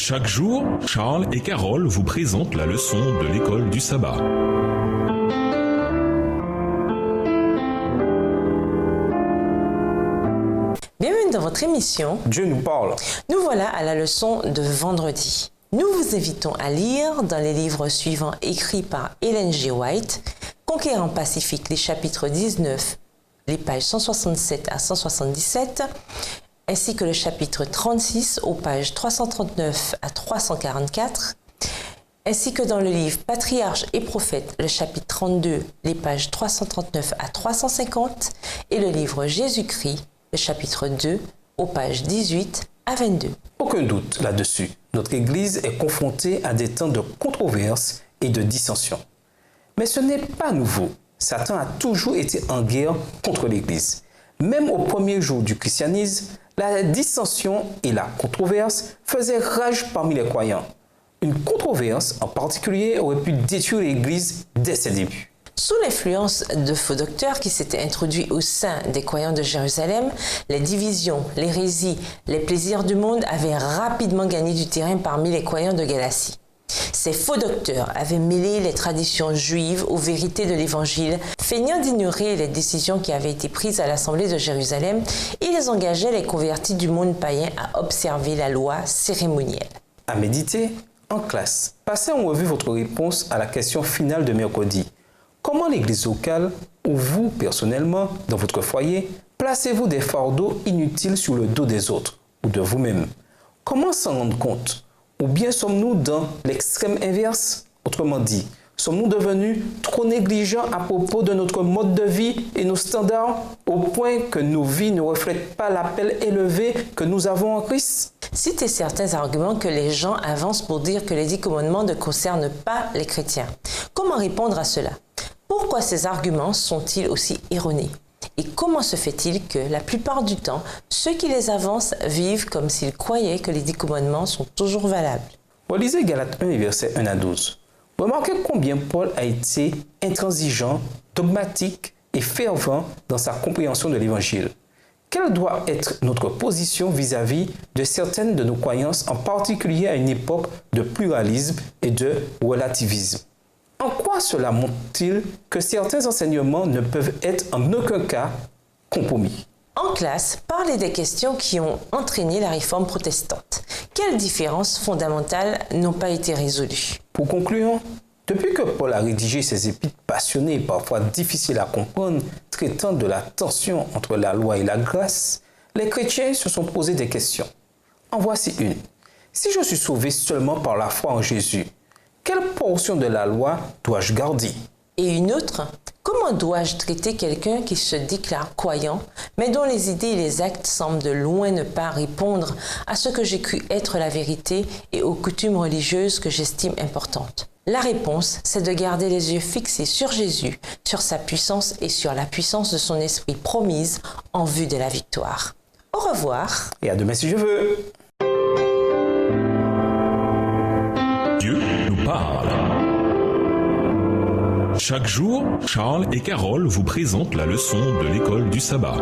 Chaque jour, Charles et Carole vous présentent la leçon de l'école du sabbat. Bienvenue dans votre émission Dieu nous parle. Nous voilà à la leçon de vendredi. Nous vous invitons à lire dans les livres suivants écrits par Ellen G. White, Conquérant Pacifique, les chapitres 19, les pages 167 à 177, ainsi que le chapitre 36 aux pages 339 à 344, ainsi que dans le livre Patriarches et Prophètes, le chapitre 32, les pages 339 à 350, et le livre Jésus-Christ, le chapitre 2, aux pages 18 à 22. Aucun doute là-dessus. Notre Église est confrontée à des temps de controverses et de dissensions. Mais ce n'est pas nouveau. Satan a toujours été en guerre contre l'Église. Même au premier jour du christianisme, la dissension et la controverse faisaient rage parmi les croyants. Une controverse en particulier aurait pu détruire l'Église dès ses débuts. Sous l'influence de faux docteurs qui s'étaient introduits au sein des croyants de Jérusalem, les divisions, l'hérésie, les plaisirs du monde avaient rapidement gagné du terrain parmi les croyants de Galatie. Ces faux docteurs avaient mêlé les traditions juives aux vérités de l'Évangile, feignant d'ignorer les décisions qui avaient été prises à l'Assemblée de Jérusalem. Ils engageaient les convertis du monde païen à observer la loi cérémonielle. À méditer en classe. Passez en revue votre réponse à la question finale de mercredi. Comment l'Église locale, ou vous personnellement, dans votre foyer, placez-vous des fardeaux inutiles sur le dos des autres ou de vous-même? Comment s'en rendre compte? Ou bien sommes-nous dans l'extrême inverse? Autrement dit, sommes-nous devenus trop négligents à propos de notre mode de vie et nos standards au point que nos vies ne reflètent pas l'appel élevé que nous avons en Christ? Citez certains arguments que les gens avancent pour dire que les 10 commandements ne concernent pas les chrétiens. Comment répondre à cela? Pourquoi ces arguments sont-ils aussi erronés? Et comment se fait-il que, la plupart du temps, ceux qui les avancent vivent comme s'ils croyaient que les 10 commandements sont toujours valables? Relisez Galates 1, versets 1 à 12. Remarquez combien Paul a été intransigeant, dogmatique et fervent dans sa compréhension de l'Évangile. Quelle doit être notre position vis-à-vis de certaines de nos croyances, en particulier à une époque de pluralisme et de relativisme? En quoi cela montre-t-il que certains enseignements ne peuvent être en aucun cas compromis? En classe, parlez des questions qui ont entraîné la réforme protestante. Quelles différences fondamentales n'ont pas été résolues? Pour conclure, depuis que Paul a rédigé ses épîtres passionnées et parfois difficiles à comprendre, traitant de la tension entre la loi et la grâce, les chrétiens se sont posé des questions. En voici une. Si je suis sauvé seulement par la foi en Jésus, quelle portion de la loi dois-je garder? Et une autre, comment dois-je traiter quelqu'un qui se déclare croyant, mais dont les idées et les actes semblent de loin ne pas répondre à ce que j'ai cru être la vérité et aux coutumes religieuses que j'estime importantes? La réponse, c'est de garder les yeux fixés sur Jésus, sur sa puissance et sur la puissance de son esprit promise en vue de la victoire. Au revoir. Et à demain si je veux. Dieu nous parle. Chaque jour, Charles et Carole vous présentent la leçon de l'école du sabbat.